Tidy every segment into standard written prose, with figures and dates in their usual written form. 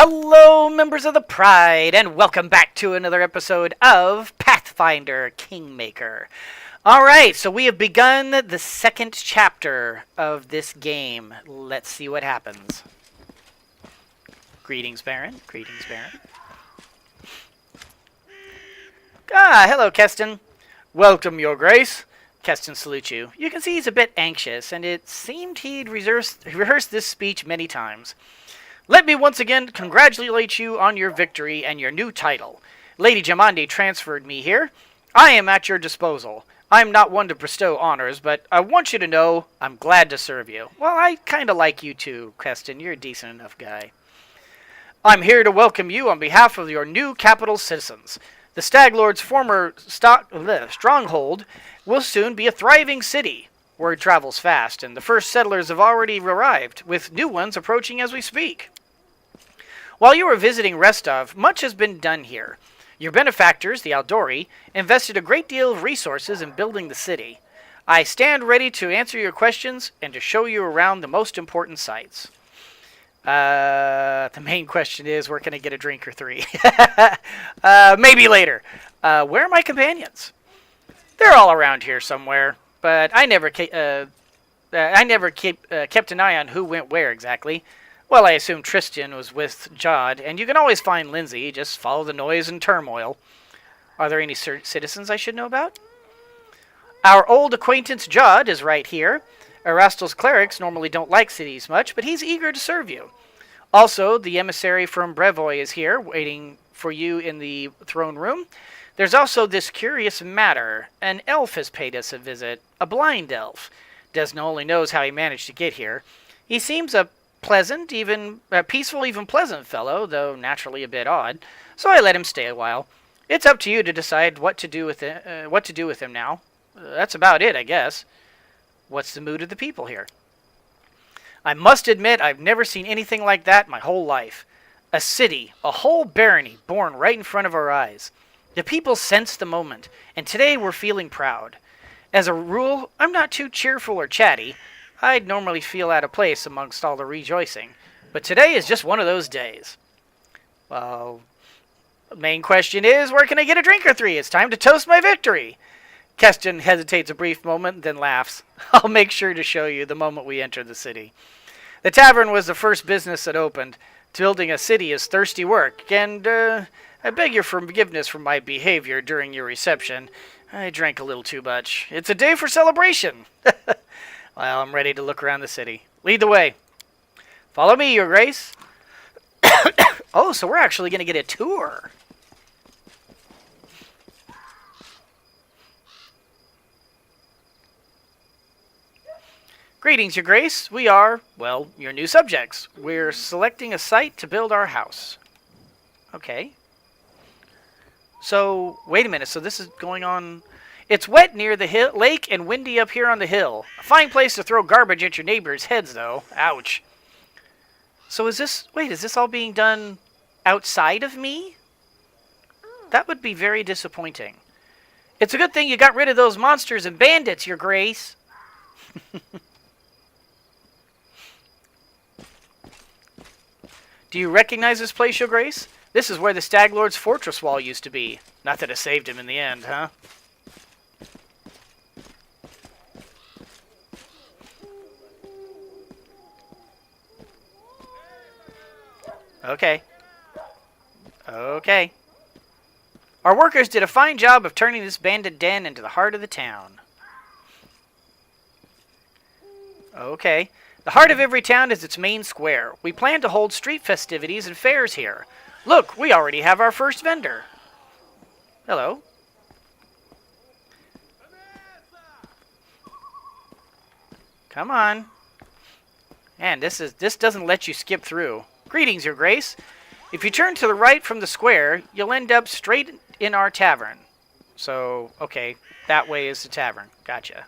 Hello, members of the Pride, and welcome back to another episode of Pathfinder, Kingmaker. Alright, so we have begun the second chapter of this game. Let's see what happens. Greetings, Baron. Greetings, Baron. Hello, Keston. Welcome, Your Grace. Keston salutes you. You can see he's a bit anxious, and it seemed he'd rehearsed this speech many times. Let me once again congratulate you on your victory and your new title. Lady Jamandi transferred me here. I am at your disposal. I'm not one to bestow honors, but I want you to know I'm glad to serve you. Well, I kind of like you too, Keston. You're a decent enough guy. I'm here to welcome you on behalf of your new capital citizens. The Stag Lord's former stronghold will soon be a thriving city. Word travels fast, and the first settlers have already arrived, with new ones approaching as we speak. While you were visiting Restov, much has been done here. Your benefactors, the Aldori, invested a great deal of resources in building the city. I stand ready to answer your questions and to show you around the most important sites. The main question is, where can I get a drink or three? Maybe later. Where are my companions? They're all around here somewhere, but I never kept an eye on who went where exactly. Well, I assume Tristan was with Jod, and you can always find Lindsay. Just follow the noise and turmoil. Are there any citizens I should know about? Our old acquaintance Jod is right here. Erastel's clerics normally don't like cities much, but he's eager to serve you. Also, the emissary from Brevoy is here, waiting for you in the throne room. There's also this curious matter. An elf has paid us a visit, a blind elf. Desna only knows how he managed to get here. He seems a pleasant, peaceful, even pleasant fellow, though naturally a bit odd. So I let him stay a while. It's up to you to decide what to do with him now. That's about it, I guess. What's the mood of the people here? I must admit, I've never seen anything like that in my whole life. A city, a whole barony, born right in front of our eyes. The people sense the moment, and today we're feeling proud. As a rule, I'm not too cheerful or chatty. I'd normally feel out of place amongst all the rejoicing, but today is just one of those days. Well, the main question is, where can I get a drink or three? It's time to toast my victory. Keston hesitates a brief moment, then laughs. I'll make sure to show you the moment we enter the city. The tavern was the first business that opened. Building a city is thirsty work, and I beg your forgiveness for my behavior during your reception. I drank a little too much. It's a day for celebration. Well, I'm ready to look around the city. Lead the way. Follow me, Your Grace. Oh, so we're actually going to get a tour. Greetings, Your Grace. We are, well, your new subjects. We're selecting a site to build our house. Okay. So, wait a minute. So this is going on... It's wet near the lake and windy up here on the hill. A fine place to throw garbage at your neighbors' heads, though. Ouch. So is this all being done outside of me? That would be very disappointing. It's a good thing you got rid of those monsters and bandits, Your Grace. Do you recognize this place, Your Grace? This is where the Stag Lord's fortress wall used to be. Not that it saved him in the end, huh? Okay. Okay. Our workers did a fine job of turning this bandit den into the heart of the town. Okay. The heart of every town is its main square. We plan to hold street festivities and fairs here. Look, we already have our first vendor. Hello. Come on. Man, this doesn't let you skip through. Greetings, Your Grace. If you turn to the right from the square, you'll end up straight in our tavern. So, okay, that way is the tavern. Gotcha.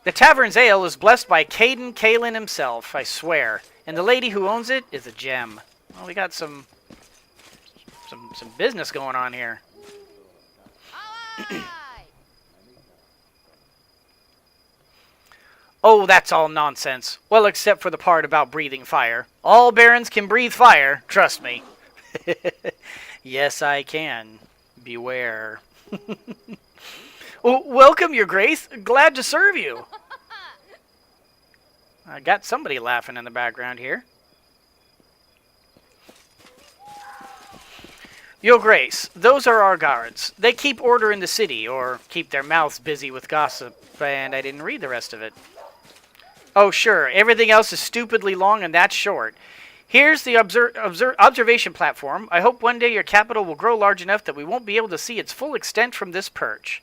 The Tavern Sale is blessed by Caden Kalen himself, I swear. And the lady who owns it is a gem. Well, we got some business going on here. Oh, that's all nonsense. Well, except for the part about breathing fire. All barons can breathe fire, trust me. Yes, I can. Beware. Welcome, Your Grace. Glad to serve you. I got somebody laughing in the background here. Your Grace, those are our guards. They keep order in the city, or keep their mouths busy with gossip, and I didn't read the rest of it. Oh, sure, everything else is stupidly long and that's short. Here's the observation platform. I hope one day your capital will grow large enough that we won't be able to see its full extent from this perch.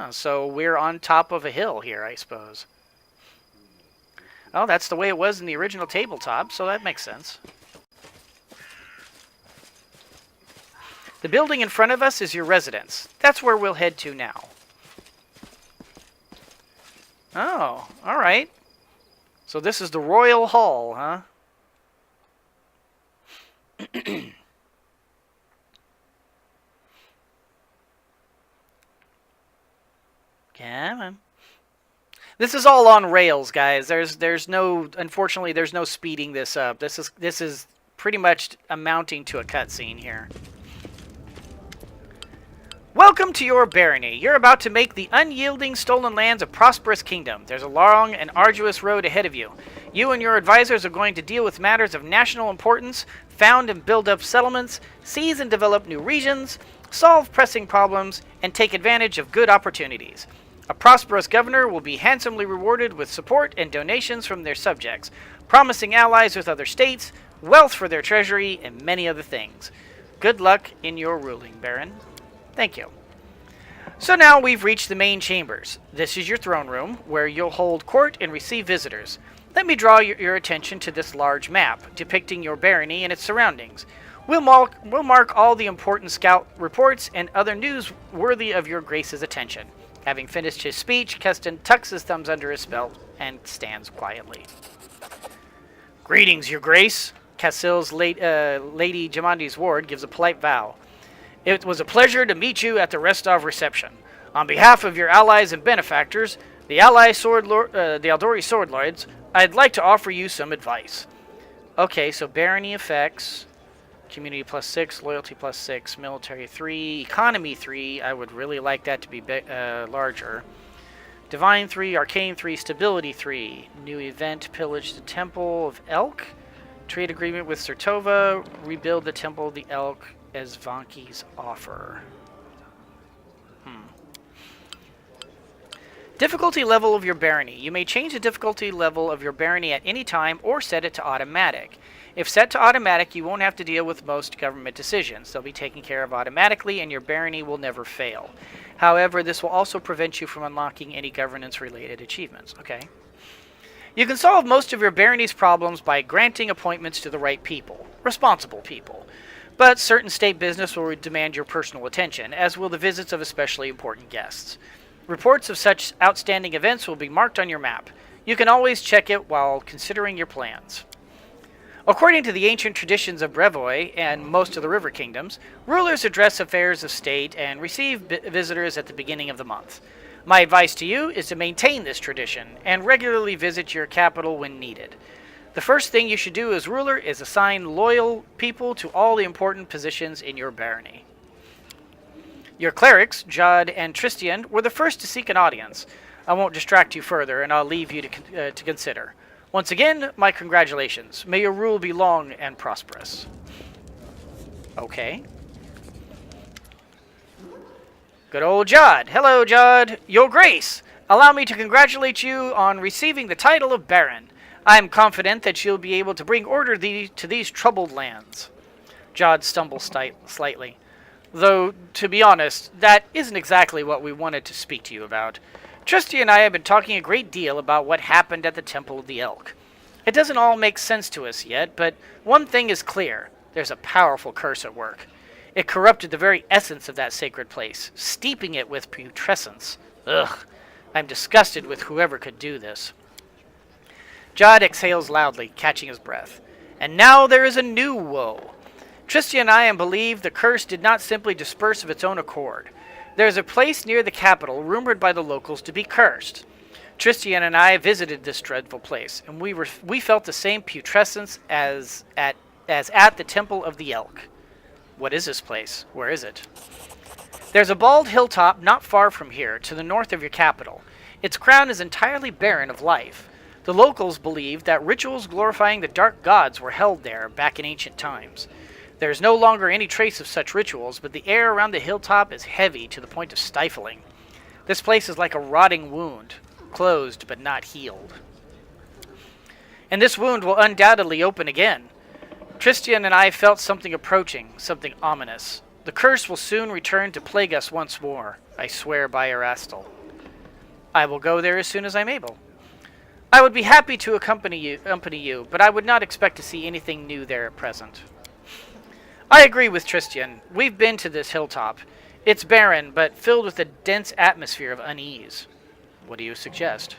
So we're on top of a hill here, I suppose. Oh, that's the way it was in the original tabletop, so that makes sense. The building in front of us is your residence. That's where we'll head to now. Oh, alright. So this is the Royal Hall, huh? Come on. This is all on rails, guys. There's no, unfortunately, there's no speeding this up. This is pretty much amounting to a cutscene here. Welcome to your barony. You're about to make the unyielding stolen lands a prosperous kingdom. There's a long and arduous road ahead of you. You and your advisors are going to deal with matters of national importance, found and build up settlements, seize and develop new regions, solve pressing problems, and take advantage of good opportunities. A prosperous governor will be handsomely rewarded with support and donations from their subjects, promising allies with other states, wealth for their treasury, and many other things. Good luck in your ruling, Baron. Thank you. So now we've reached the main chambers. This is your throne room, where you'll hold court and receive visitors. Let me draw your attention to this large map, depicting your barony and its surroundings. We'll mark all the important scout reports and other news worthy of your grace's attention. Having finished his speech, Keston tucks his thumbs under his belt and stands quietly. Greetings, your grace. Cassil's Lady Jamandi's ward gives a polite bow. It was a pleasure to meet you at the Restov reception. On behalf of your allies and benefactors, the Aldori Sword Lords, I'd like to offer you some advice. Okay, so barony effects, community +6, loyalty +6, military 3, economy 3. I would really like that to be larger. Divine 3, arcane 3, stability 3. New event, pillage the Temple of Elk. Trade agreement with Sertova. Rebuild the Temple of the Elk as Vanki's offer. Difficulty level of your barony. You may change the difficulty level of your barony at any time or set it to automatic. If set to automatic, you won't have to deal with most government decisions. They'll be taken care of automatically and your barony will never fail. However, this will also prevent you from unlocking any governance-related achievements. Okay. You can solve most of your barony's problems by granting appointments to the right people, responsible people. But certain state business will demand your personal attention, as will the visits of especially important guests. Reports of such outstanding events will be marked on your map. You can always check it while considering your plans. According to the ancient traditions of Brevoy and most of the river kingdoms, rulers address affairs of state and receive visitors at the beginning of the month. My advice to you is to maintain this tradition and regularly visit your capital when needed. The first thing you should do as ruler is assign loyal people to all the important positions in your barony. Your clerics, Jod and Tristian, were the first to seek an audience. I won't distract you further, and I'll leave you to consider. Once again, my congratulations. May your rule be long and prosperous. Okay. Good old Jod. Hello, Jod. Your Grace, allow me to congratulate you on receiving the title of Baron. I am confident that you'll be able to bring order to these troubled lands. Jod stumbles slightly. Though, to be honest, that isn't exactly what we wanted to speak to you about. Trusty and I have been talking a great deal about what happened at the Temple of the Elk. It doesn't all make sense to us yet, but one thing is clear. There's a powerful curse at work. It corrupted the very essence of that sacred place, steeping it with putrescence. Ugh, I'm disgusted with whoever could do this. Jod exhales loudly, catching his breath. And now there is a new woe. Tristan and I believe the curse did not simply disperse of its own accord. There is a place near the capital rumored by the locals to be cursed. Tristian and I visited this dreadful place, and we felt the same putrescence as at the Temple of the Elk. What is this place? Where is it? There's a bald hilltop not far from here, to the north of your capital. Its crown is entirely barren of life. The locals believe that rituals glorifying the dark gods were held there back in ancient times. There is no longer any trace of such rituals, but the air around the hilltop is heavy to the point of stifling. This place is like a rotting wound, closed but not healed. And this wound will undoubtedly open again. Tristian and I felt something approaching, something ominous. The curse will soon return to plague us once more, I swear by Erastil. I will go there as soon as I'm able. I would be happy to accompany you, but I would not expect to see anything new there at present. I agree with Tristian. We've been to this hilltop. It's barren, but filled with a dense atmosphere of unease. What do you suggest?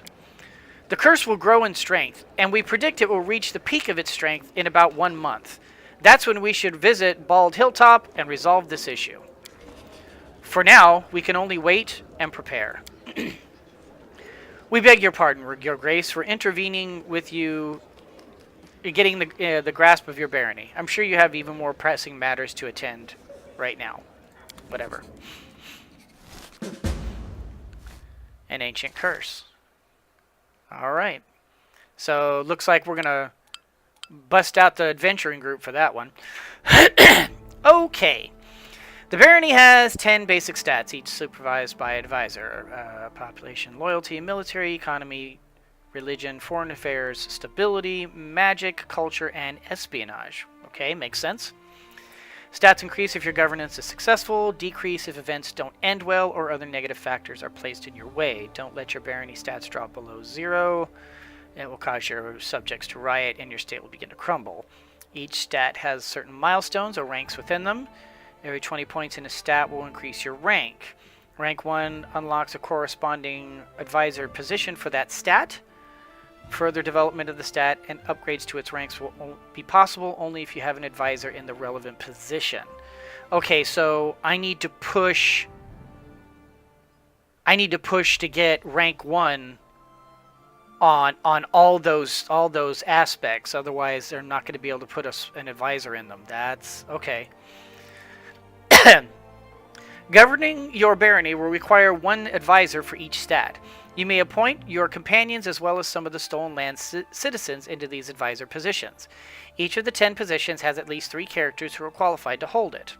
The curse will grow in strength, and we predict it will reach the peak of its strength in about 1 month. That's when we should visit Bald Hilltop and resolve this issue. For now, we can only wait and prepare. We beg your pardon, Your Grace, for intervening with you, getting the grasp of your barony. I'm sure you have even more pressing matters to attend right now. Whatever. An ancient curse. Alright. So, looks like we're going to bust out the adventuring group for that one. Okay. The barony has 10 basic stats, each supervised by an advisor. Population, loyalty, military, economy, religion, foreign affairs, stability, magic, culture, and espionage. Okay, makes sense. Stats increase if your governance is successful, decrease if events don't end well or other negative factors are placed in your way. Don't let your barony stats drop below 0. It will cause your subjects to riot and your state will begin to crumble. Each stat has certain milestones or ranks within them. Every 20 points in a stat will increase your rank. Rank 1 unlocks a corresponding advisor position for that stat. Further development of the stat and upgrades to its ranks will be possible only if you have an advisor in the relevant position. Okay, so I need to push to get rank 1 on all those aspects. Otherwise, they're not going to be able to put an advisor in them. That's okay. Governing your barony will require 1 advisor for each stat. You may appoint your companions as well as some of the stolen land citizens into these advisor positions. Each of the 10 positions has at least 3 characters who are qualified to hold it.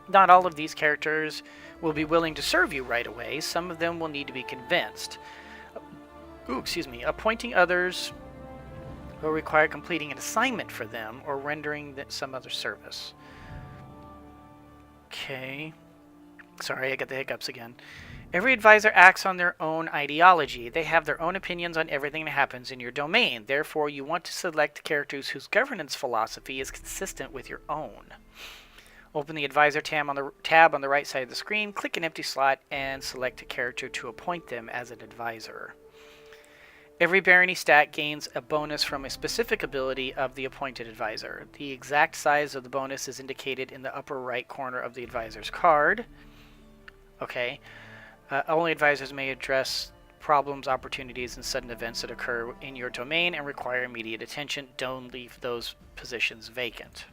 Not all of these characters will be willing to serve you right away. Some of them will need to be convinced. Appointing others will require completing an assignment for them or rendering some other service. Okay. Sorry, I got the hiccups again. Every advisor acts on their own ideology. They have their own opinions on everything that happens in your domain. Therefore, you want to select characters whose governance philosophy is consistent with your own. Open the advisor tab on the right side of the screen, click an empty slot, and select a character to appoint them as an advisor. Every barony stat gains a bonus from a specific ability of the appointed advisor. The exact size of the bonus is indicated in the upper right corner of the advisor's card. Okay. Only advisors may address problems, opportunities, and sudden events that occur in your domain and require immediate attention. Don't leave those positions vacant.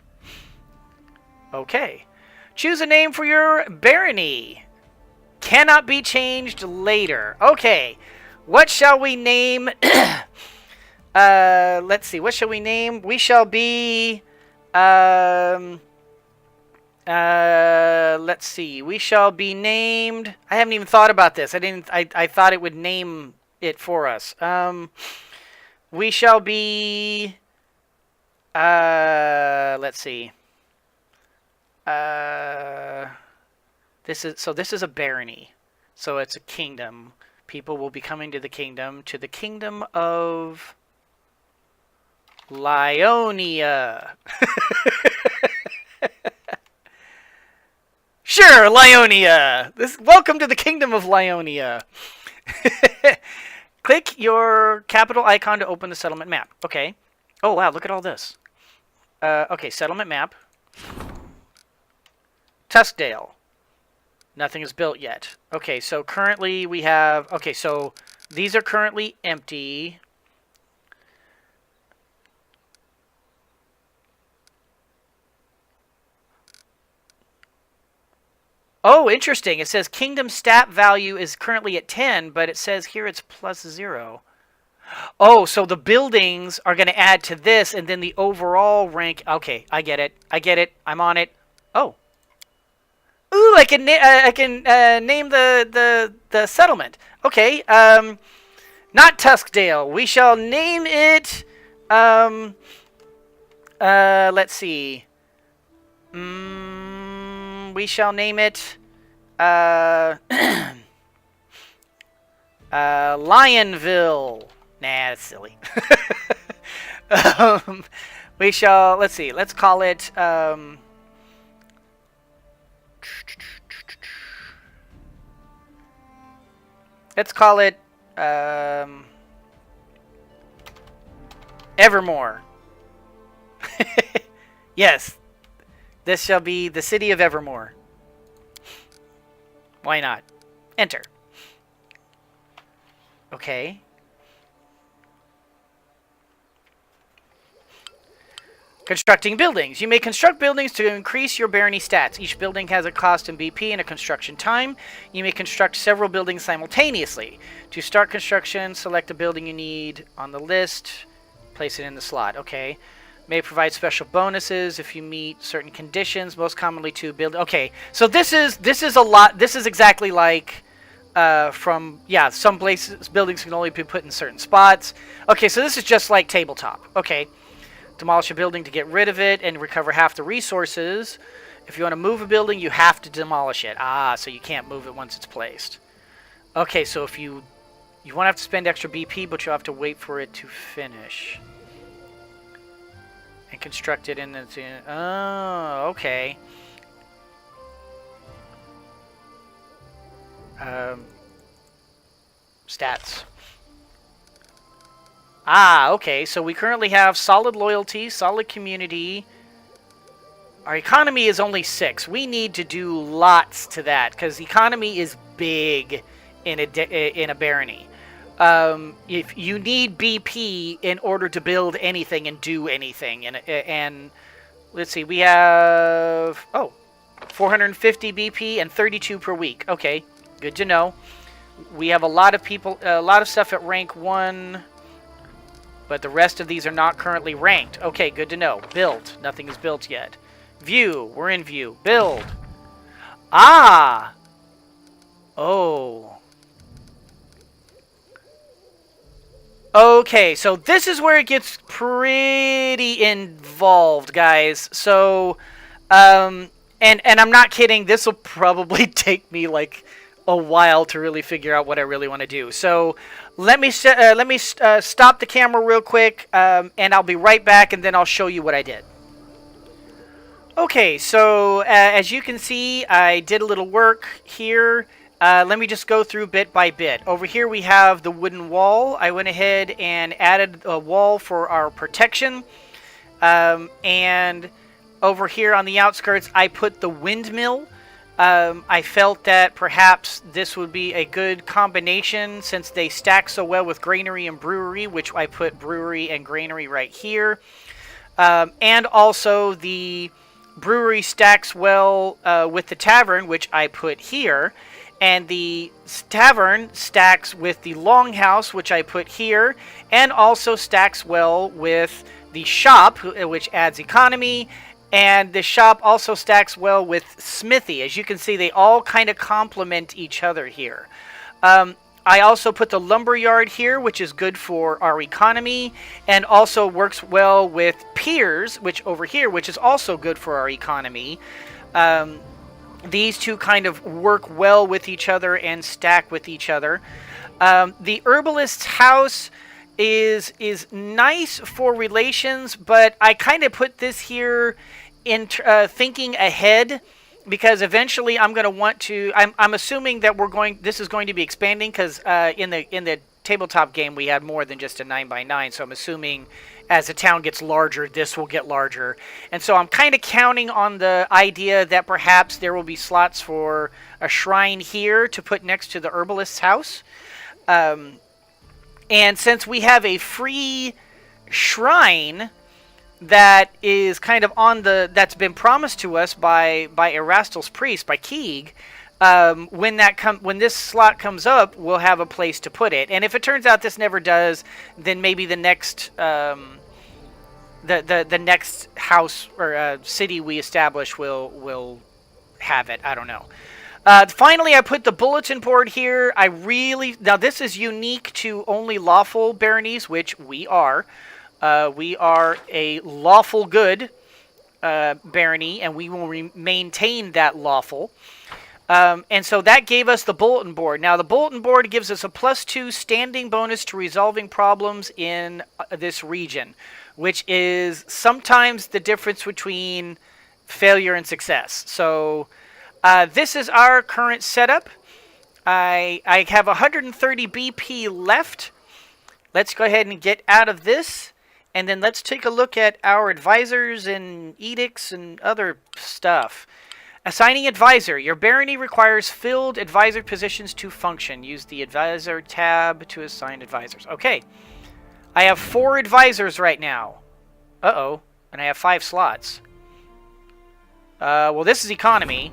Okay. Choose a name for your barony. Cannot be changed later. Okay. What shall we name? Let's see. What shall we name? We shall be... let's see. We shall be named... I haven't even thought about this. I thought it would name it for us. We shall be... let's see. This is a barony. So it's a kingdom. People will be coming to the kingdom of Lionia. Sure, Lionia. Welcome to the kingdom of Lionia. Click your capital icon to open the settlement map. Okay. Oh wow, look at all this. Okay, settlement map. Tuskdale. Nothing is built yet. Okay, so currently we have... Okay, so These are currently empty. Oh, interesting. It says kingdom stat value is currently at 10, but it says here it's +0. Oh, so the buildings are going to add to this, and then the overall rank... Okay, I get it. I get it. I'm on it. Oh. Ooh, I can name the settlement. Okay, not Tuskdale. We shall name it... let's see. We shall name it... Lionville. Nah, that's silly. We shall... Let's see. Let's call it... let's call it... Evermore. Yes. This shall be the city of Evermore. Why not? Enter. Okay. Constructing buildings. You may construct buildings to increase your barony stats. Each building has a cost in BP and a construction time. You may construct several buildings simultaneously. To start construction, select the building you need on the list. Place it in the slot. Okay. May provide special bonuses if you meet certain conditions. Most commonly to build. Okay. So this is a lot. This is exactly like some places buildings can only be put in certain spots. Okay. So this is just like tabletop. Okay. Demolish a building to get rid of it and recover half the resources. If you want to move a building, you have to demolish it. Ah, so you can't move it once it's placed. Okay, so if you won't have to spend extra BP, but you'll have to wait for it to finish. And construct it in the... Oh, okay. Stats. Ah, okay, so we currently have solid loyalty, solid community. Our economy is only 6. We need to do lots to that, because economy is big in a barony. If you need BP in order to build anything and do anything. And let's see, we have... Oh, 450 BP and 32 per week. Okay, good to know. We have a lot of people, a lot of stuff at rank 1... But the rest of these are not currently ranked. Okay, good to know. Build. Nothing is built yet. View. We're in view. Build. Ah! Oh. Okay, so this is where it gets pretty involved, guys. So, and I'm not kidding. This will probably take me, like, a while to really figure out what I really want to do. So... Let me stop the camera real quick, and I'll be right back, and then I'll show you what I did. Okay, so as you can see, I did a little work here. Let me just go through bit by bit. Over here we have the wooden wall. I went ahead and added a wall for our protection. And over here on the outskirts, I put the windmill. I felt that perhaps this would be a good combination since they stack so well with granary and brewery, which I put brewery and granary right here. And also the brewery stacks well with the tavern, which I put here. And the tavern stacks with the longhouse, which I put here. And also stacks well with the shop, which adds economy. And the shop also stacks well with smithy. As you can see, they all kind of complement each other here. I also put the lumber yard here, which is good for our economy, and also works well with piers, which over here, which is also good for our economy. These two kind of work well with each other and stack with each other. The herbalist's house is nice for relations, but I kind of put this here in thinking ahead, because eventually I'm going to want to. I'm assuming that this is going to be expanding, because in the tabletop game we had more than just a 9x9. So I'm assuming as the town gets larger, this will get larger, and so I'm kind of counting on the idea that perhaps there will be slots for a shrine here to put next to the herbalist's house. And since we have a free shrine that is kind of on the that's been promised to us by Erastil's priest, by Keeg, when this slot comes up, we'll have a place to put it. And if it turns out this never does, then maybe the next the next house or city we establish will have it. I don't know. Finally, I put the bulletin board here. Now this is unique to only lawful baronies, which we are. We are a lawful good barony, and we will maintain that lawful. And so that gave us the bulletin board. Now, the bulletin board gives us a +2 standing bonus to resolving problems in this region, which is sometimes the difference between failure and success. So this is our current setup. I have 130 BP left. Let's go ahead and get out of this. And then let's take a look at our advisors and edicts and other stuff. Assigning advisor. Your barony requires filled advisor positions to function. Use the advisor tab to assign advisors. Okay. I have 4 advisors right now. Uh-oh. And I have 5 slots. Well, this is economy.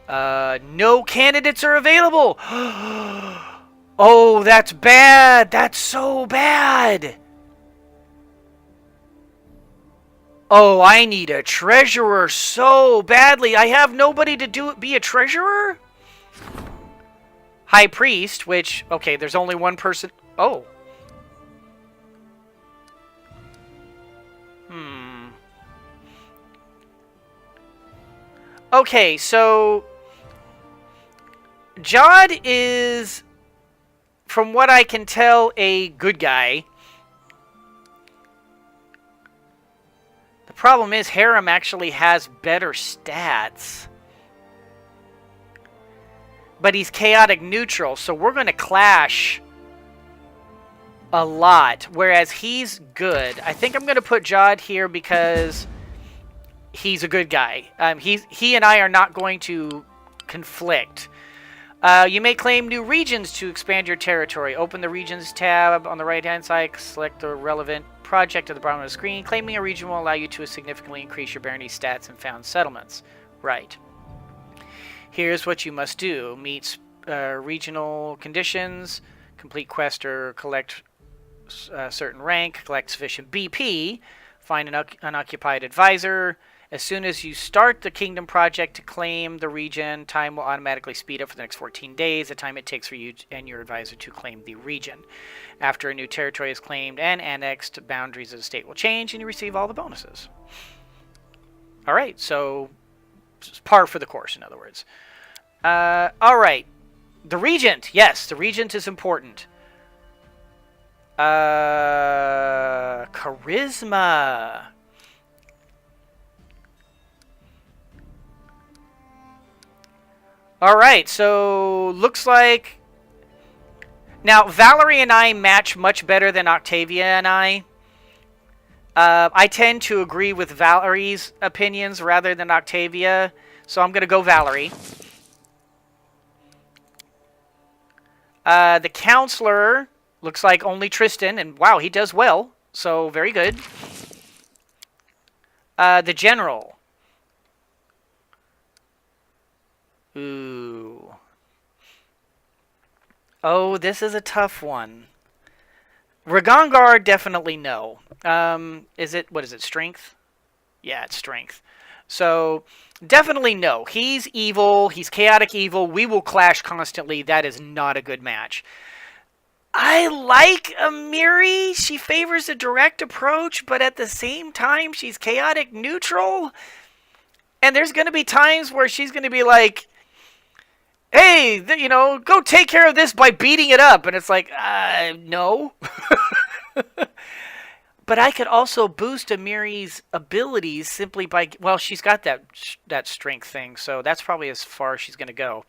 No candidates are available. Oh, that's bad. That's so bad. Oh, I need a treasurer so badly. I have nobody to be a treasurer? High priest, which, okay, there's only one person. Oh. Okay, so Jod is, from what I can tell, a good guy. The problem is Harem actually has better stats. But he's chaotic neutral, so we're going to clash a lot. Whereas he's good. I think I'm going to put Jod here because he's a good guy. He and I are not going to conflict. You may claim new regions to expand your territory. Open the regions tab on the right-hand side. Select the relevant project at the bottom of the screen. Claiming a region will allow you to significantly increase your barony stats and found settlements. Right. Here's what you must do. Meet regional conditions. Complete quest or collect a certain rank. Collect sufficient BP. Find an unoccupied advisor. As soon as you start the kingdom project to claim the region, time will automatically speed up for the next 14 days, the time it takes for you and your advisor to claim the region. After a new territory is claimed and annexed, boundaries of the state will change and you receive all the bonuses. Alright, so it's par for the course, in other words. Alright, the regent. Yes, the regent is important. Charisma. Alright, so looks like... Now, Valerie and I match much better than Octavia and I. I tend to agree with Valerie's opinions rather than Octavia, so I'm going to go Valerie. The counselor looks like only Tristan, and wow, he does well, so very good. The general. Ooh. Oh, this is a tough one. Ragongar, definitely no. What is it, strength? Yeah, it's strength. So, definitely no. He's evil. He's chaotic evil. We will clash constantly. That is not a good match. I like Amiri. She favors a direct approach, but at the same time, she's chaotic neutral. And there's going to be times where she's going to be like, hey, go take care of this by beating it up. And it's like, no. But I could also boost Amiri's abilities simply by... Well, she's got that strength thing, so that's probably as far as she's going to go.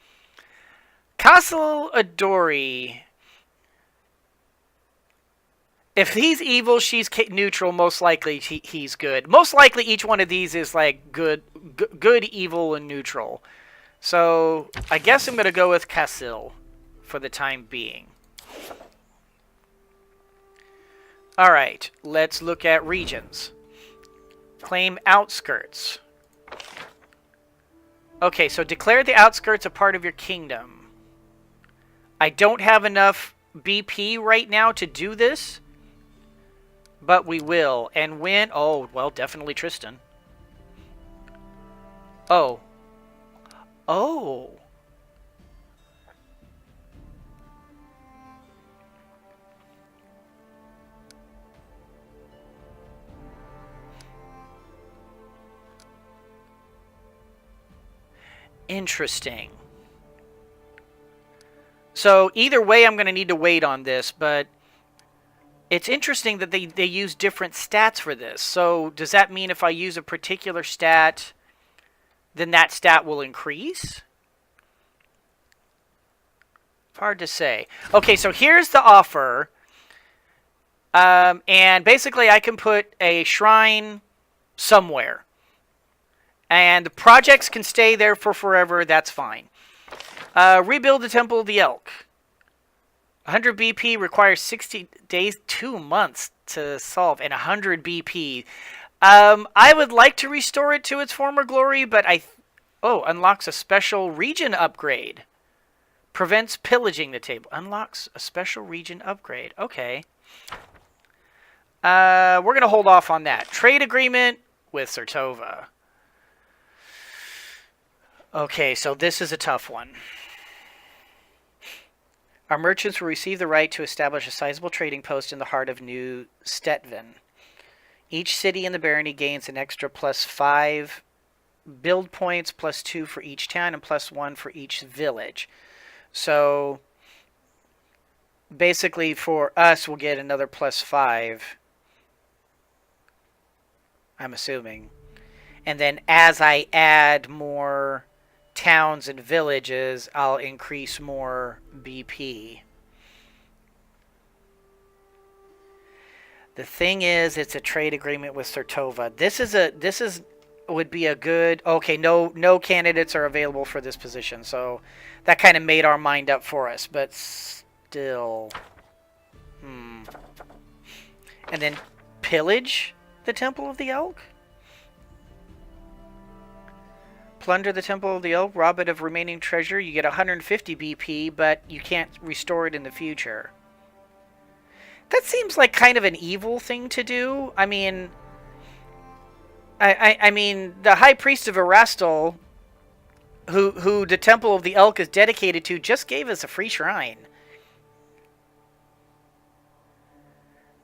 Castle Adori. If he's evil, she's neutral. Most likely he's good. Most likely each one of these is like good, evil, and neutral. So I guess I'm going to go with Cassil for the time being. Alright, let's look at regions. Claim Outskirts. Okay, so declare the Outskirts a part of your kingdom. I don't have enough BP right now to do this, but we will. And when... Oh, well, definitely Tristan. Oh. Oh. Interesting. So either way, I'm going to need to wait on this, but it's interesting that they use different stats for this. So does that mean if I use a particular stat, then that stat will increase? Hard to say. Okay, so here's the offer. And basically I can put a shrine somewhere. And the projects can stay there for forever. That's fine. Rebuild the Temple of the Elk. 100 BP requires 60 days, 2 months to solve. And 100 BP. I would like to restore it to its former glory, but unlocks a special region upgrade. Prevents pillaging the table. Unlocks a special region upgrade. Okay. We're going to hold off on that. Trade agreement with Sertova. Okay, so this is a tough one. Our merchants will receive the right to establish a sizable trading post in the heart of New Stetven. Each city in the barony gains an extra +5 build points, +2 for each town, and +1 for each village. So, basically for us, we'll get another +5. I'm assuming. And then as I add more towns and villages, I'll increase more BP. The thing is, it's a trade agreement with Sertova. This would be a good... Okay, no candidates are available for this position, so that kind of made our mind up for us, but still... And then pillage the Temple of the Elk? Plunder the Temple of the Elk, rob it of remaining treasure. You get 150 BP, but you can't restore it in the future. That seems like kind of an evil thing to do. I mean, I mean, the High Priest of Erastil, who the Temple of the Elk is dedicated to, just gave us a free shrine.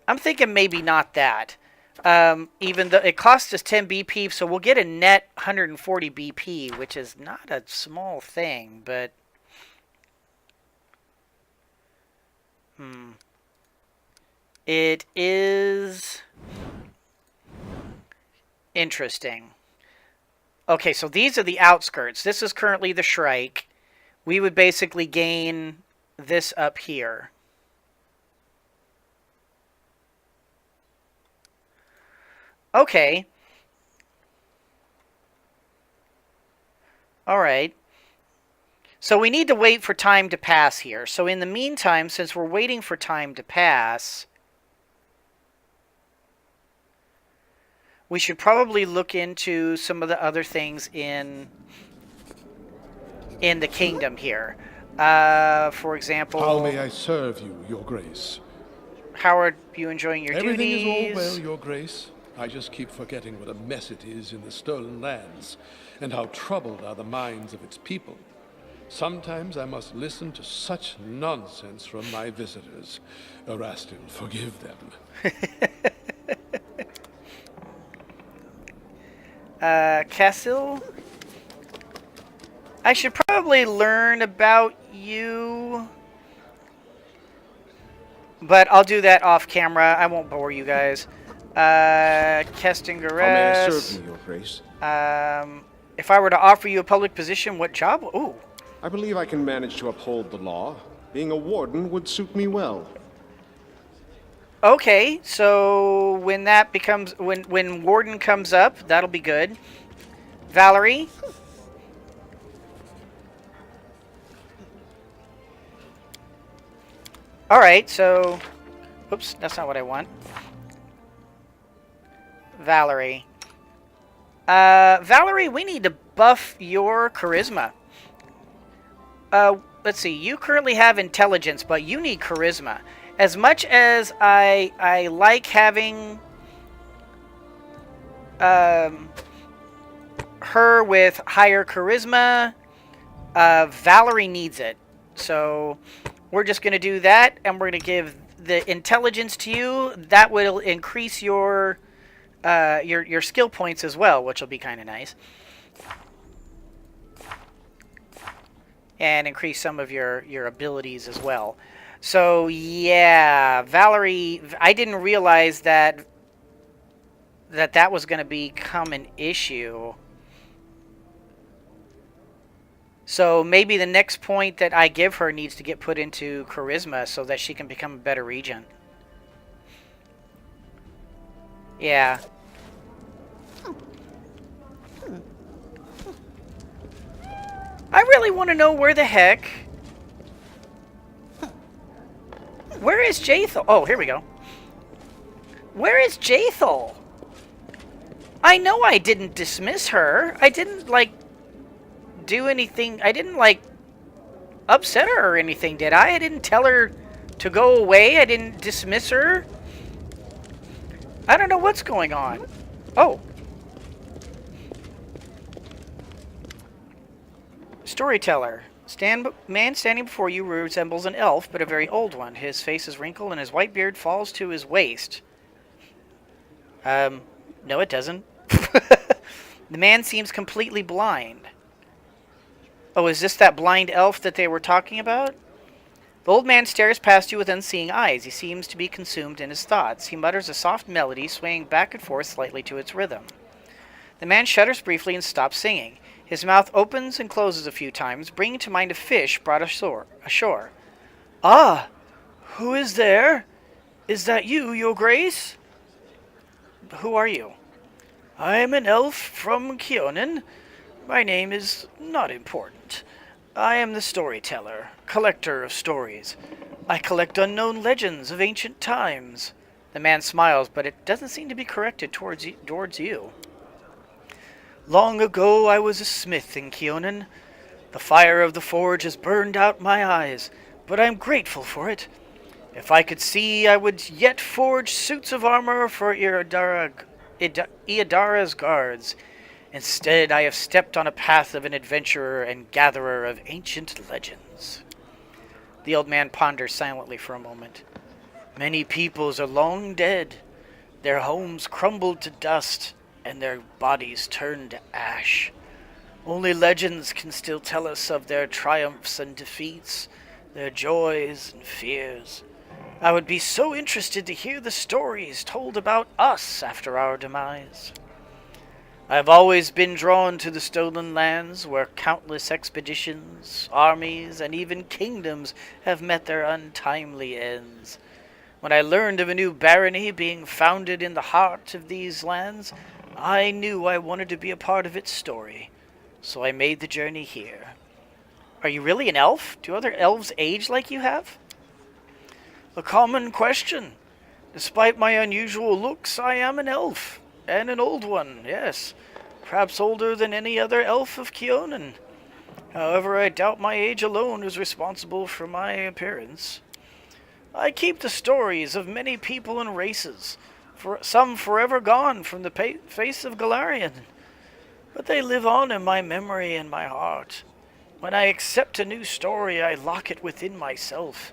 I'm thinking maybe not that. Even though it costs us 10 BP, so we'll get a net 140 BP, which is not a small thing, but... It is... interesting. Okay, so these are the outskirts. This is currently the Shrike. We would basically gain this up here. Okay. Alright. So we need to wait for time to pass here. So in the meantime, since we're waiting for time to pass, we should probably look into some of the other things in the kingdom here. For example... How may I serve you, Your Grace? How are you enjoying your duties? Everything is all well, Your Grace. I just keep forgetting what a mess it is in the stolen lands, and how troubled are the minds of its people. Sometimes I must listen to such nonsense from my visitors. Erastil, forgive them. Cassil? I should probably learn about you, but I'll do that off camera. I won't bore you guys. Kestingeres. How may I serve you, Your Grace? If I were to offer you a public position, what job? Ooh. I believe I can manage to uphold the law. Being a warden would suit me well. Okay, so when that becomes... When warden comes up, that'll be good. Valerie? Alright, so... Oops, that's not what I want. Valerie. Valerie, we need to buff your charisma. Let's see. You currently have intelligence, but you need charisma. As much as I like having her with higher charisma, Valerie needs it. So we're just going to do that, and we're going to give the intelligence to you. That will increase your skill points as well, which will be kind of nice. And increase some of your abilities as well. So, yeah, Valerie, I didn't realize that was going to become an issue. So maybe the next point that I give her needs to get put into charisma so that she can become a better regent. Yeah. I really want to know where the heck... Where is Jaethal? Oh, here we go. Where is Jaethal? I know I didn't dismiss her. I didn't, like, do anything. I didn't, like, upset her or anything, did I? I didn't tell her to go away. I didn't dismiss her. I don't know what's going on. Oh. Storyteller. Man standing before you resembles an elf, but a very old one. His face is wrinkled and his white beard falls to his waist. No it doesn't. The man seems completely blind. Oh, is this that blind elf that they were talking about? The old man stares past you with unseeing eyes. He seems to be consumed in his thoughts. He mutters a soft melody, swaying back and forth slightly to its rhythm. The man shudders briefly and stops singing. His mouth opens and closes a few times, bringing to mind a fish brought ashore. Ah! Who is there? Is that you, your grace? Who are you? I am an elf from Kionin. My name is not important. I am the Storyteller, collector of stories. I collect unknown legends of ancient times. The man smiles, but it doesn't seem to be corrected towards you. Long ago I was a smith in Kionin. The fire of the forge has burned out my eyes, but I'm grateful for it. If I could see, I would yet forge suits of armor for Iadara's guards. Instead, I have stepped on a path of an adventurer and gatherer of ancient legends. The old man ponders silently for a moment. Many peoples are long dead. Their homes crumbled to dust, and their bodies turned to ash. Only legends can still tell us of their triumphs and defeats, their joys and fears. I would be so interested to hear the stories told about us after our demise. I have always been drawn to the stolen lands where countless expeditions, armies, and even kingdoms have met their untimely ends. When I learned of a new barony being founded in the heart of these lands, I knew I wanted to be a part of its story, so I made the journey here. Are you really an elf? Do other elves age like you have? A common question. Despite my unusual looks, I am an elf. And an old one, yes. Perhaps older than any other elf of Kionin. However, I doubt my age alone is responsible for my appearance. I keep the stories of many people and races, some forever gone from the face of Galarian. But they live on in my memory and my heart. When I accept a new story, I lock it within myself,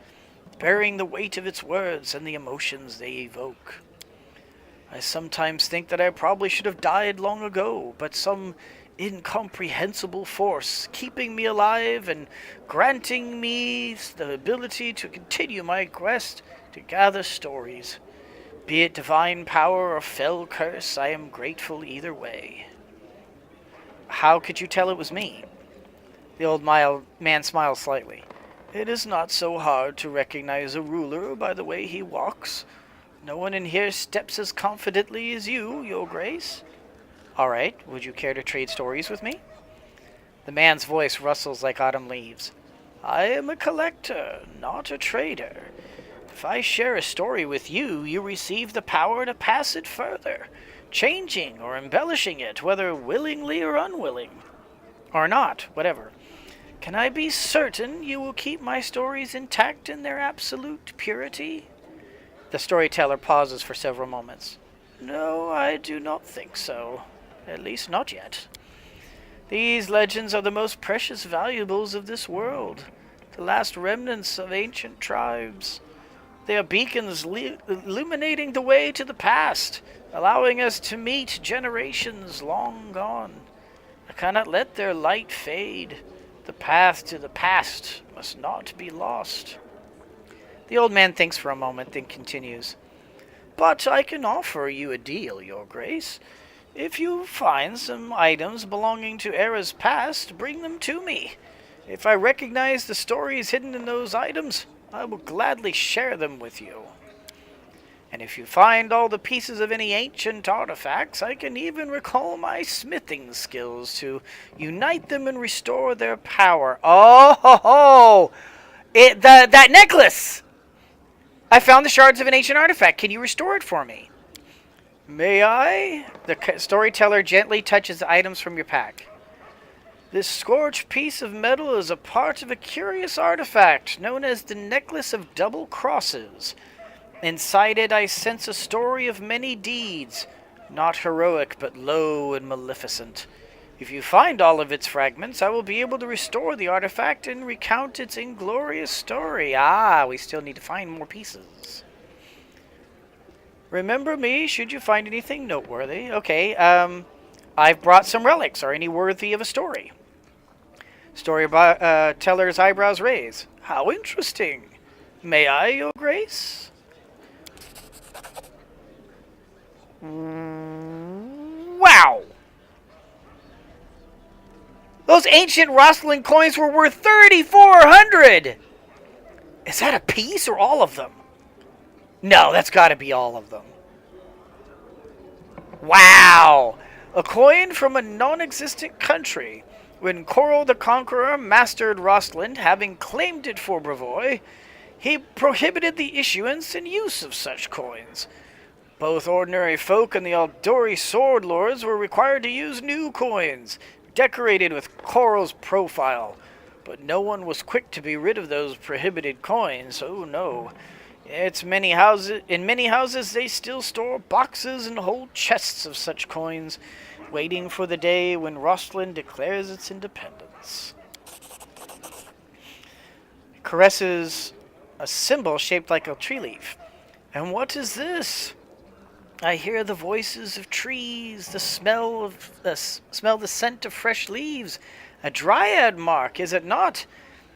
bearing the weight of its words and the emotions they evoke. I sometimes think that I probably should have died long ago, but some incomprehensible force keeping me alive and granting me the ability to continue my quest to gather stories. Be it divine power or fell curse, I am grateful either way. How could you tell it was me? The old man smiles slightly. It is not so hard to recognize a ruler by the way he walks. No one in here steps as confidently as you, your grace. All right, would you care to trade stories with me? The man's voice rustles like autumn leaves. I am a collector, not a trader. If I share a story with you, you receive the power to pass it further, changing or embellishing it, whether willingly or unwilling. Or not, whatever. Can I be certain you will keep my stories intact in their absolute purity? The storyteller pauses for several moments. No, I do not think so. At least not yet. These legends are the most precious valuables of this world, the last remnants of ancient tribes. They are beacons illuminating the way to the past, allowing us to meet generations long gone. I cannot let their light fade. The path to the past must not be lost. The old man thinks for a moment, then continues. But I can offer you a deal, Your Grace. If you find some items belonging to eras past, bring them to me. If I recognize the stories hidden in those items, I will gladly share them with you. And if you find all the pieces of any ancient artifacts, I can even recall my smithing skills to unite them and restore their power. Oh, ho, ho. That necklace! I found the shards of an ancient artifact. Can you restore it for me? May I? The storyteller gently touches the items from your pack. This scorched piece of metal is a part of a curious artifact known as the Necklace of Double Crosses. Inside it I sense a story of many deeds, not heroic but low and maleficent. If you find all of its fragments, I will be able to restore the artifact and recount its inglorious story. Ah, we still need to find more pieces. Remember me should you find anything noteworthy. Okay, I've brought some relics. Are any worthy of a story? Storyteller's eyebrows raise. How interesting. May I, Your Grace? Wow! Those ancient Rosslyn coins were worth 3,400! Is that a piece or all of them? No, that's got to be all of them. Wow! A coin from a non-existent country. When Coral the Conqueror mastered Rosslyn, having claimed it for Brevoy, he prohibited the issuance and use of such coins. Both ordinary folk and the Aldori sword lords were required to use new coins, decorated with Coral's profile. But no one was quick to be rid of those prohibited coins. Oh no. In many houses they still store boxes and whole chests of such coins, waiting for the day when Rosslyn declares its independence. It caresses a symbol shaped like a tree leaf. And what is this? I hear the voices of trees, smell the scent of fresh leaves. A dryad mark, is it not?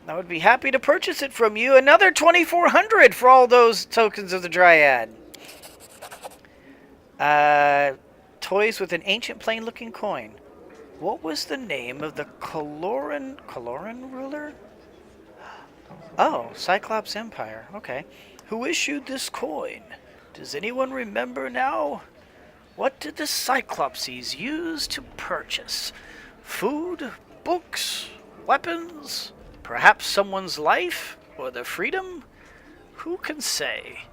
I would be happy to purchase it from you. Another 2,400 for all those tokens of the dryad. Toys with an ancient plain-looking coin. What was the name of the Coloran ruler? Oh, Cyclops Empire. Okay. Who issued this coin? Does anyone remember now? What did the Cyclopses use to purchase? Food? Books? Weapons? Perhaps someone's life? Or their freedom? Who can say?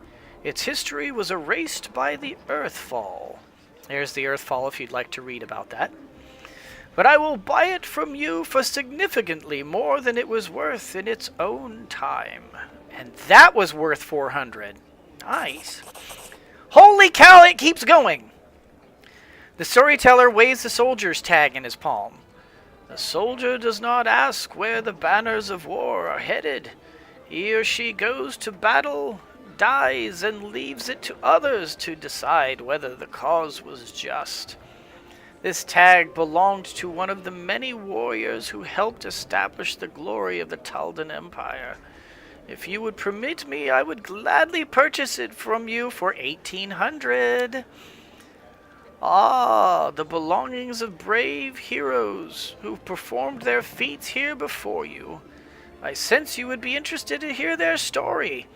Its history was erased by the Earthfall. There's the Earthfall if you'd like to read about that. But I will buy it from you for significantly more than it was worth in its own time. And that was worth 400. Nice. Holy cow, it keeps going. The storyteller weighs the soldier's tag in his palm. The soldier does not ask where the banners of war are headed. He or she goes to battle, dies, and leaves it to others to decide whether the cause was just. This tag belonged to one of the many warriors who helped establish the glory of the Taldan Empire. If you would permit me, I would gladly purchase it from you for 1,800. Ah, the belongings of brave heroes who performed their feats here before you. I sense you would be interested to hear their story.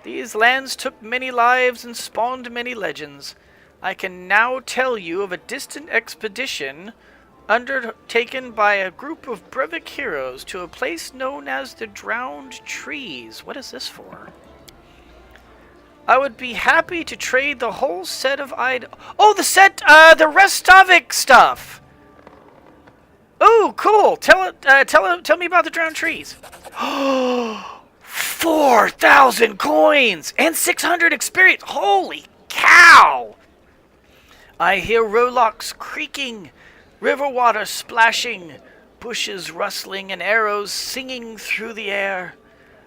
These lands took many lives and spawned many legends. I can now tell you of a distant expedition undertaken by a group of Brevik heroes to a place known as the Drowned Trees. What is this for? I would be happy to trade the whole set of Oh, the set, the Restavik stuff. Oh, cool. Tell me about the drowned trees. 4,000 coins and 600 experience. Holy cow! I hear rowlocks creaking, river water splashing, bushes rustling, and arrows singing through the air.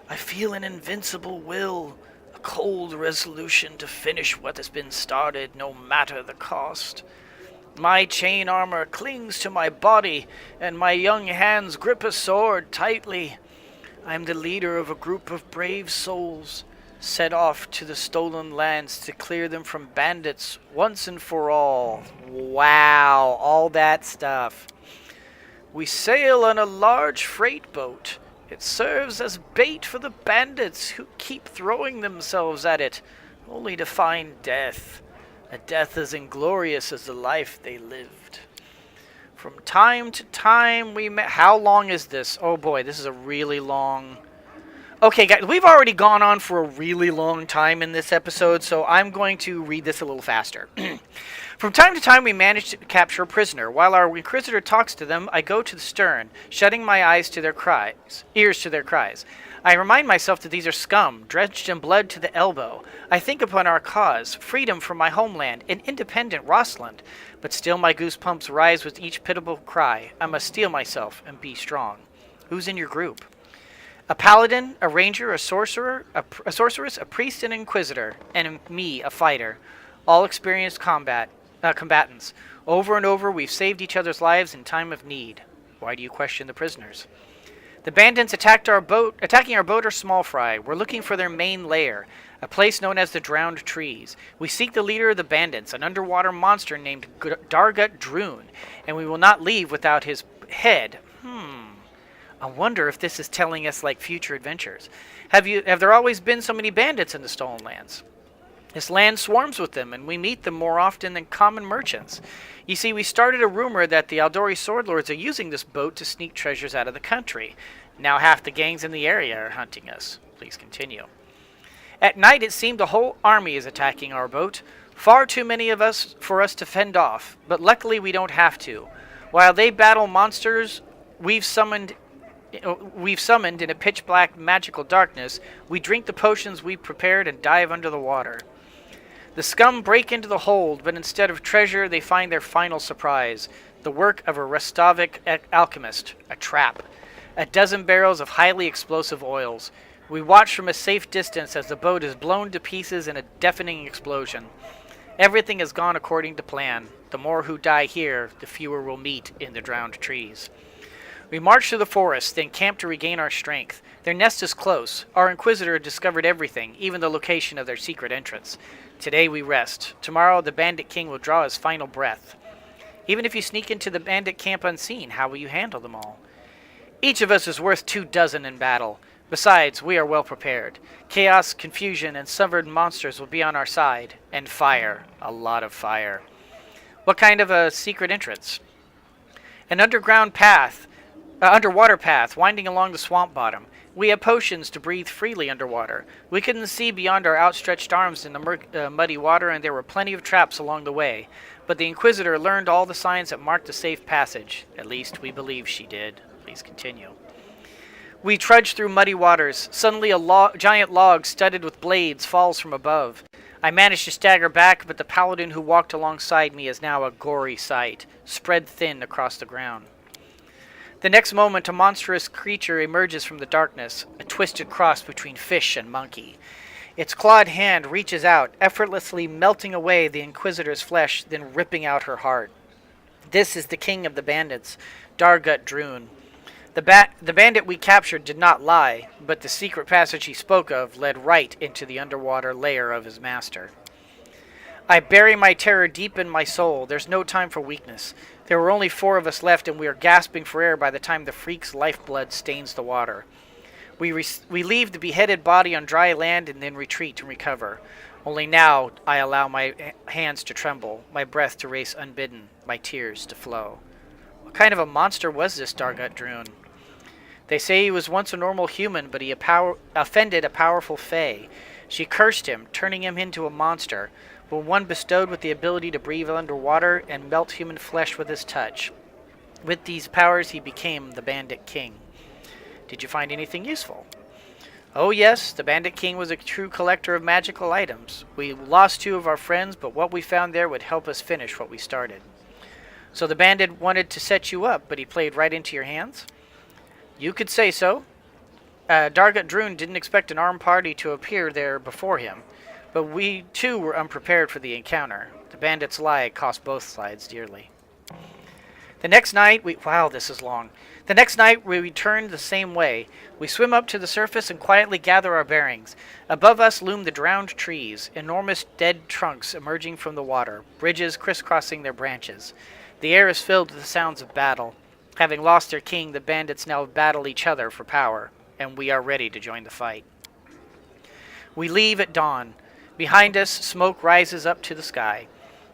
I feel an invincible will, a cold resolution to finish what has been started, no matter the cost. My chain armor clings to my body, and my young hands grip a sword tightly. I am the leader of a group of brave souls, set off to the stolen lands to clear them from bandits once and for all. Wow, all that stuff. We sail on a large freight boat. It serves as bait for the bandits who keep throwing themselves at it, only to find death. A death as inglorious as the life they lived. From time to time we met. How long is this? Oh boy, this is a really long... Okay, guys, we've already gone on for a really long time in this episode, so I'm going to read this a little faster. From time to time, we manage to capture a prisoner. While our inquisitor talks to them, I go to the stern, shutting my ears to their cries. I remind myself that these are scum, drenched in blood to the elbow. I think upon our cause, freedom from my homeland, an independent Rossland. But still my goosebumps rise with each pitiable cry. I must steel myself and be strong. Who's in your group? A paladin, a ranger, a sorcerer, a sorceress, a priest, and an inquisitor, and me, a fighter. All experienced combatants. Over and over, we've saved each other's lives in time of need. Why do you question the prisoners? The bandits attacking our boat are small fry. We're looking for their main lair, a place known as the Drowned Trees. We seek the leader of the bandits, an underwater monster named Dargut Droon, and we will not leave without his head. I wonder if this is telling us like future adventures. Have there always been so many bandits in the Stolen Lands? This land swarms with them, and we meet them more often than common merchants. You see, we started a rumor that the Aldori swordlords are using this boat to sneak treasures out of the country. Now half the gangs in the area are hunting us. Please continue. At night, it seemed the whole army is attacking our boat. Far too many of us for us to fend off, but luckily we don't have to. While they battle monsters we've summoned in a pitch-black magical darkness, we drink the potions we've prepared and dive under the water. The scum break into the hold, but instead of treasure, they find their final surprise, the work of a Restavik alchemist, a trap. A dozen barrels of highly explosive oils. We watch from a safe distance as the boat is blown to pieces in a deafening explosion. Everything has gone according to plan. The more who die here, the fewer will meet in the Drowned Trees. We march through the forest, then camp to regain our strength. Their nest is close. Our inquisitor discovered everything, even the location of their secret entrance. Today we rest. Tomorrow the Bandit King will draw his final breath. Even if you sneak into the bandit camp unseen, how will you handle them all? Each of us is worth 24 in battle. Besides, we are well prepared. Chaos, confusion, and severed monsters will be on our side. And fire. A lot of fire. What kind of a secret entrance? An underwater path winding along the swamp bottom. We have potions to breathe freely underwater. We couldn't see beyond our outstretched arms in the muddy water, and there were plenty of traps along the way. But the Inquisitor learned all the signs that marked the safe passage. At least we believe she did. Please continue. We trudge through muddy waters. Suddenly a giant log studded with blades falls from above. I manage to stagger back, but the paladin who walked alongside me is now a gory sight, spread thin across the ground. The next moment, a monstrous creature emerges from the darkness, a twisted cross between fish and monkey. Its clawed hand reaches out, effortlessly melting away the Inquisitor's flesh, then ripping out her heart. This is the king of the bandits, Dargut Droon. The bandit we captured did not lie, but the secret passage he spoke of led right into the underwater lair of his master. I bury my terror deep in my soul. There's no time for weakness. There were only 4 of us left, and we are gasping for air by the time the freak's lifeblood stains the water. We leave the beheaded body on dry land and then retreat and recover. Only now I allow my hands to tremble, my breath to race unbidden, my tears to flow. What kind of a monster was this Dargut Droon? They say he was once a normal human, but he offended a powerful fae. She cursed him, turning him into a monster, but one bestowed with the ability to breathe underwater and melt human flesh with his touch. With these powers, he became the Bandit King. Did you find anything useful? Oh yes, the Bandit King was a true collector of magical items. We lost 2 of our friends, but what we found there would help us finish what we started. So the bandit wanted to set you up, but he played right into your hands? You could say so. Dargut Droon didn't expect an armed party to appear there before him, but we too were unprepared for the encounter. The bandit's lie cost both sides dearly. The next night, wow, this is long. The next night, we returned the same way. We swim up to the surface and quietly gather our bearings. Above us loom the drowned trees, enormous dead trunks emerging from the water, bridges crisscrossing their branches. The air is filled with the sounds of battle. Having lost their king, the bandits now battle each other for power, and we are ready to join the fight. We leave at dawn. Behind us, smoke rises up to the sky.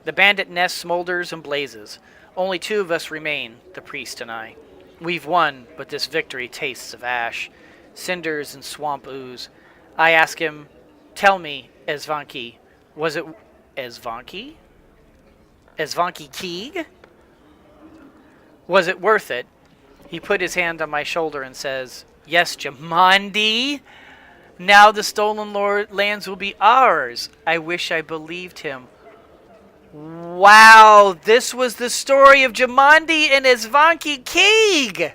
The bandit nest smolders and blazes. Only 2 of us remain, the priest and I. We've won, but this victory tastes of ash, cinders and swamp ooze. I ask him, tell me, Esvanki, was it Esvanki? Esvanki Keeg? Was it worth it? He put his hand on my shoulder and says, yes, Jamandi. Now the stolen lands will be ours. I wish I believed him. Wow, this was the story of Jamandi and Esvanki Keeg.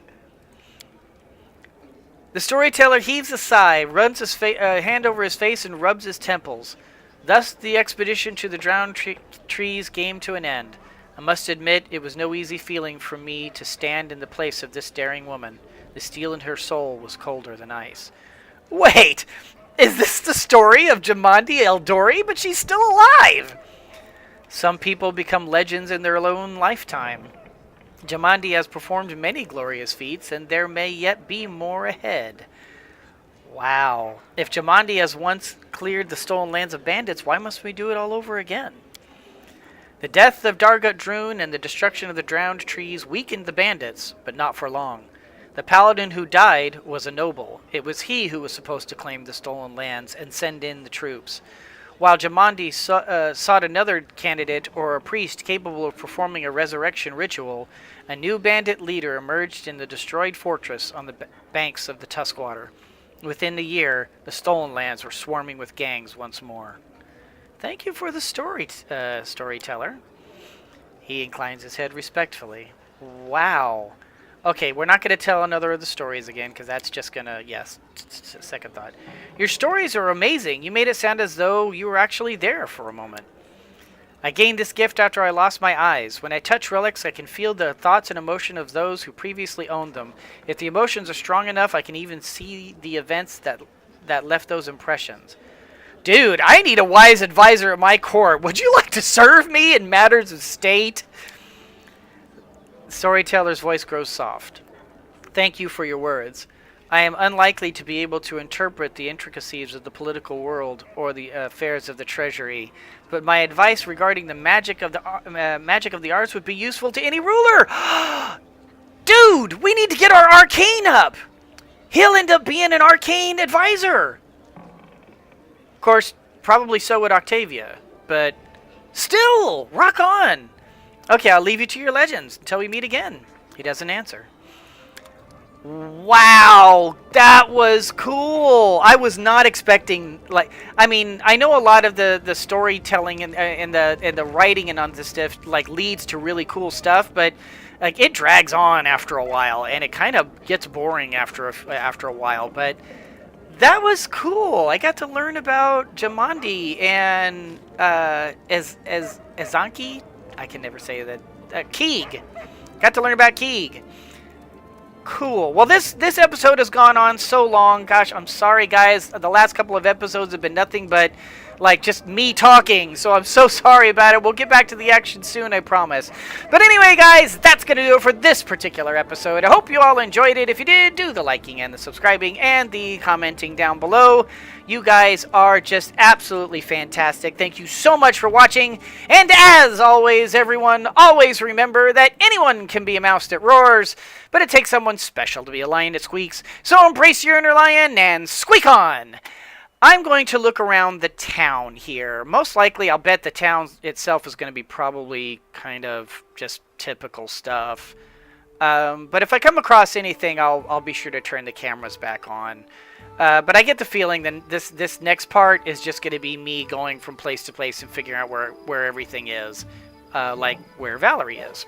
The storyteller heaves a sigh, runs his hand over his face, and rubs his temples. Thus the expedition to the drowned trees came to an end. I must admit, it was no easy feeling for me to stand in the place of this daring woman. The steel in her soul was colder than ice. Wait, is this the story of Jamandi Eldori? But she's still alive! Some people become legends in their own lifetime. Jamandi has performed many glorious feats, and there may yet be more ahead. Wow. If Jamandi has once cleared the stolen lands of bandits, why must we do it all over again? The death of Dargut Droon and the destruction of the drowned trees weakened the bandits, but not for long. The paladin who died was a noble. It was he who was supposed to claim the stolen lands and send in the troops. While Jamandi sought another candidate or a priest capable of performing a resurrection ritual, a new bandit leader emerged in the destroyed fortress on the banks of the Tuskwater. Within a year, the stolen lands were swarming with gangs once more. Thank you for the story, storyteller. He inclines his head respectfully. Wow. Okay, we're not going to tell another of the stories again, because that's just going to, yes, second thought. Your stories are amazing. You made it sound as though you were actually there for a moment. I gained this gift after I lost my eyes. When I touch relics, I can feel the thoughts and emotion of those who previously owned them. If the emotions are strong enough, I can even see the events that left those impressions. Dude, I need a wise advisor at my court. Would you like to serve me in matters of state? The storyteller's voice grows soft. Thank you for your words. I am unlikely to be able to interpret the intricacies of the political world or the affairs of the treasury, but my advice regarding the magic of the arts would be useful to any ruler. Dude, we need to get our arcane up. He'll end up being an arcane advisor. Of course, probably so would Octavia, but still, rock on. Okay, I'll leave you to your legends until we meet again. He doesn't answer. Wow, that was cool. I was not expecting, I know a lot of the storytelling and the writing and on this stuff leads to really cool stuff, but it drags on after a while and it kind of gets boring after a while, but that was cool. I got to learn about Jamandi and Esvanki. I can never say that. Keeg. Got to learn about Keeg. Cool. Well, this episode has gone on so long. Gosh, I'm sorry, guys. The last couple of episodes have been nothing but just me talking, so I'm so sorry about it. We'll get back to the action soon, I promise. But anyway, guys, that's going to do it for this particular episode. I hope you all enjoyed it. If you did, do the liking and the subscribing and the commenting down below. You guys are just absolutely fantastic. Thank you so much for watching. And as always, everyone, always remember that anyone can be a mouse that roars, but it takes someone special to be a lion that squeaks. So embrace your inner lion and squeak on! I'm going to look around the town here. Most likely, I'll bet the town itself is going to be probably kind of just typical stuff. But if I come across anything, I'll be sure to turn the cameras back on. But I get the feeling that this next part is just going to be me going from place to place and figuring out where everything is, like where Valerie is.